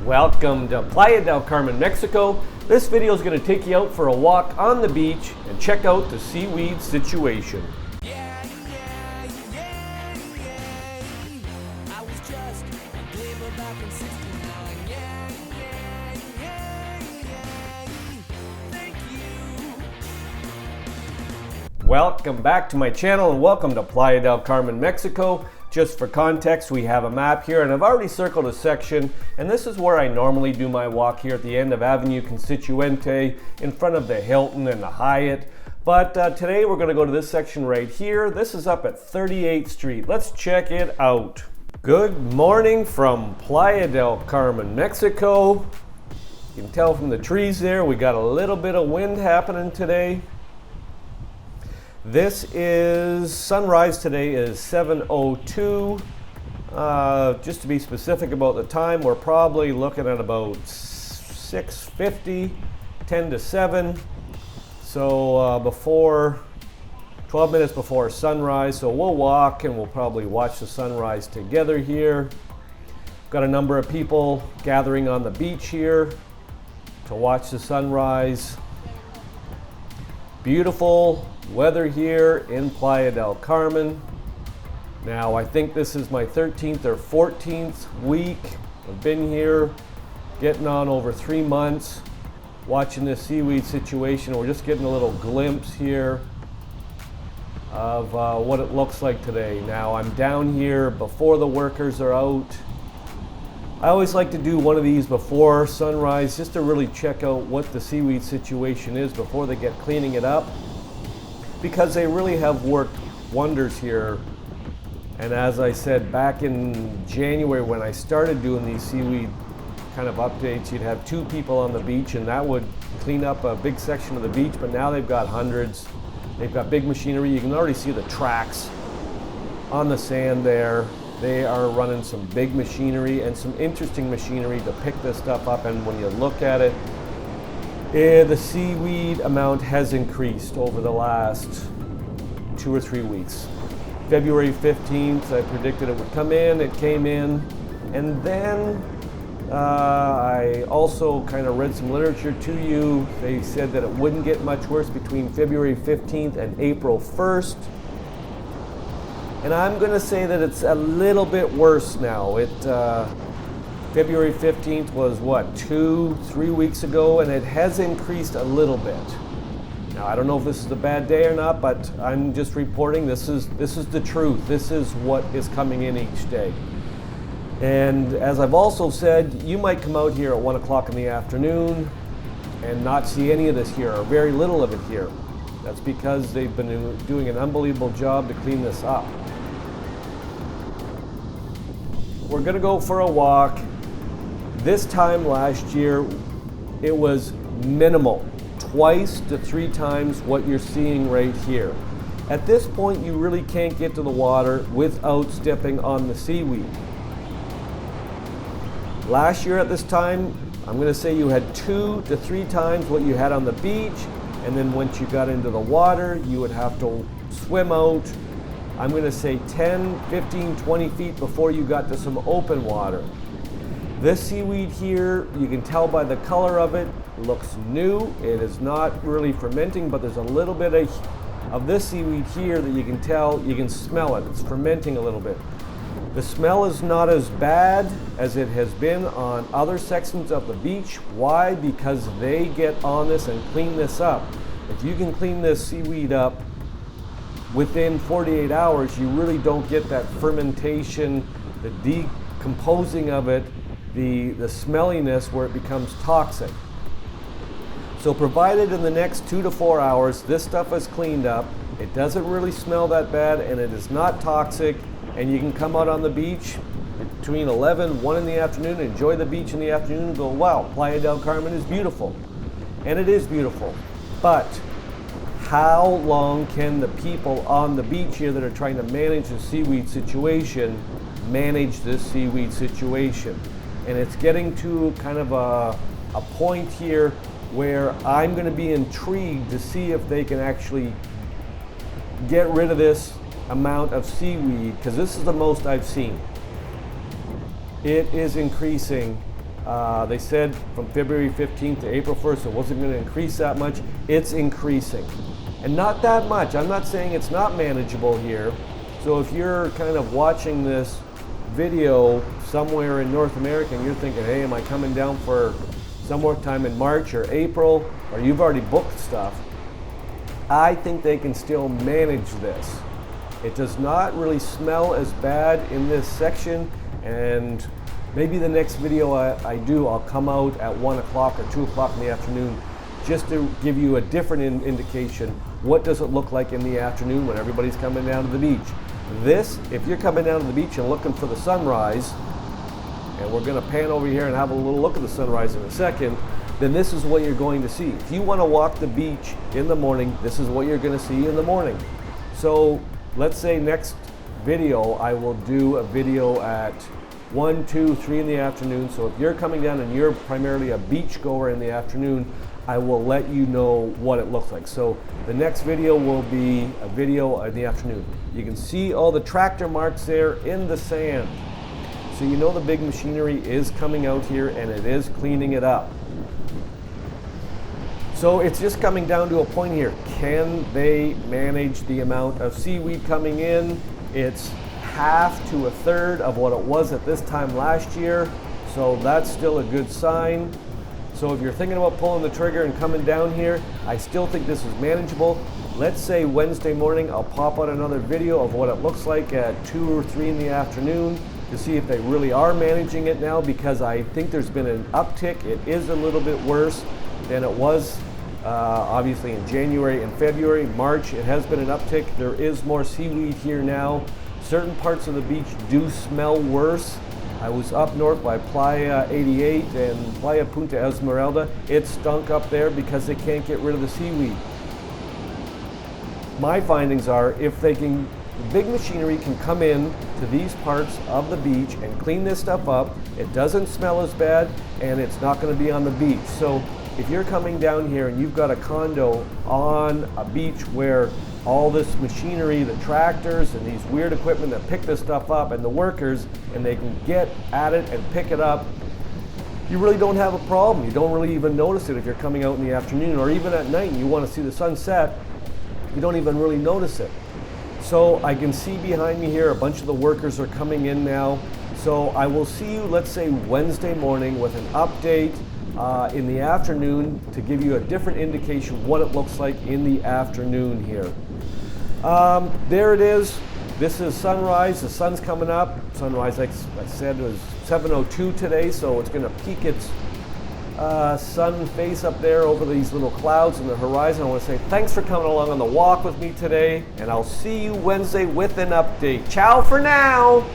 Welcome to Playa del Carmen, Mexico. This video is going to take you out for a walk on the beach and check out the seaweed situation. Welcome back to my channel and welcome to Playa del Carmen, Mexico. Just for context, we have a map here and I've already circled a section, and this is where I normally do my walk here at the end of Avenue Constituente in front of the Hilton and the Hyatt. But today we're going to go to this section right here. This is up at 38th Street. Let's check it out. Good morning from Playa del Carmen, Mexico. You can tell from the trees there, we got a little bit of wind happening today. This is, sunrise today is 7:02. Just to be specific about the time, we're probably looking at about 6:50, 10 to 7. So before, 12 minutes before sunrise. So we'll walk and we'll probably watch the sunrise together here. Got a number of people gathering on the beach here to watch the sunrise. Beautiful weather here in Playa del Carmen. Now I think this is my 13th or 14th week. I've been here getting on over 3 months watching this seaweed situation. We're just getting a little glimpse here of what it looks like today. Now I'm down here before the workers are out. I always like to do one of these before sunrise just to really check out what the seaweed situation is before they get cleaning it up, because they really have worked wonders here. And as I said back in January when I started doing these seaweed kind of updates, you'd have 2 people on the beach and that would clean up a big section of the beach, but now they've got hundreds. They've got big machinery. You can already see the tracks on the sand there. They are running some big machinery and some interesting machinery to pick this stuff up, and when you look at it, the seaweed amount has increased over the last 2 or 3 weeks. February 15th, I predicted it would come in, it came in, and then I also kind of read some literature to you. They said that it wouldn't get much worse between February 15th and April 1st. And I'm going to say that it's a little bit worse now. February 15th was what, 2-3 weeks ago, and it has increased a little bit. Now I don't know if this is a bad day or not, but I'm just reporting this is the truth. This is what is coming in each day. And as I've also said, you might come out here at 1 o'clock in the afternoon and not see any of this here, or very little of it here. That's because they've been doing an unbelievable job to clean this up. We're gonna go for a walk. This time last year, it was minimal, 2 to 3 times what you're seeing right here. At this point, you really can't get to the water without stepping on the seaweed. Last year at this time, I'm gonna say you had 2 to 3 times what you had on the beach, and then once you got into the water, you would have to swim out, I'm going to say 10, 15, 20 feet before you got to some open water. This seaweed here, you can tell by the color of it, looks new. It is not really fermenting, but there's a little bit of this seaweed here that you can tell, you can smell it. It's fermenting a little bit. The smell is not as bad as it has been on other sections of the beach. Why? Because they get on this and clean this up. If you can clean this seaweed up within 48 hours, you really don't get that fermentation, the decomposing of it, the smelliness where it becomes toxic. So provided in the next 2 to 4 hours, this stuff is cleaned up, it doesn't really smell that bad, and it is not toxic, and you can come out on the beach between 11, 1 in the afternoon, enjoy the beach in the afternoon and go, wow, Playa del Carmen is beautiful. And it is beautiful. But how long can the people on the beach here that are trying to manage the seaweed situation manage this seaweed situation? And it's getting to kind of a point here where I'm going to be intrigued to see if they can actually get rid of this amount of seaweed, because this is the most I've seen. It is increasing They said from February 15th to April 1st it wasn't going to increase that much. It's increasing. And not that much. I'm not saying it's not manageable here. So if you're kind of watching this video somewhere in North America and you're thinking, hey, am I coming down for somewhere time in March or April, or you've already booked stuff, I think they can still manage this. It does not really smell as bad in this section, and maybe the next video I do, I'll come out at 1 o'clock or 2 o'clock in the afternoon just to give you a different indication. What does it look like in the afternoon when everybody's coming down to the beach? This, if you're coming down to the beach and looking for the sunrise, and we're going to pan over here and have a little look at the sunrise in a second, then this is what you're going to see. If you want to walk the beach in the morning, this is what you're going to see in the morning. So let's say next video, I will do a video at 1, 2, 3 in the afternoon. So if you're coming down and you're primarily a beach goer in the afternoon, I will let you know what it looks like. So the next video will be a video in the afternoon. You can see all the tractor marks there in the sand. So you know the big machinery is coming out here and it is cleaning it up. So it's just coming down to a point here. Can they manage the amount of seaweed coming in? It's half to a third of what it was at this time last year. So that's still a good sign. So if you're thinking about pulling the trigger and coming down here, I still think this is manageable. Let's say Wednesday morning, I'll pop out another video of what it looks like at 2 or 3 in the afternoon to see if they really are managing it now, because I think there's been an uptick. It is a little bit worse than it was obviously in January and February. March, it has been an uptick. There is more seaweed here now. Certain parts of the beach do smell worse. I was up north by Playa 88 and Playa Punta Esmeralda. It stunk up there because they can't get rid of the seaweed. My findings are, if they can, the big machinery can come in to these parts of the beach and clean this stuff up, it doesn't smell as bad and it's not going to be on the beach. So if you're coming down here and you've got a condo on a beach where all this machinery, the tractors and these weird equipment that pick this stuff up and the workers, and they can get at it and pick it up, you really don't have a problem. You don't really even notice it if you're coming out in the afternoon, or even at night and you want to see the sunset, you don't even really notice it. So I can see behind me here a bunch of the workers are coming in now. So I will see you, let's say Wednesday morning, with an update in the afternoon to give you a different indication what it looks like in the afternoon here. There it is. This is sunrise. The sun's coming up. Sunrise, like I said, was 7:02 today, so it's going to peak its sun face up there over these little clouds in the horizon. I want to say thanks for coming along on the walk with me today, and I'll see you Wednesday with an update. Ciao for now.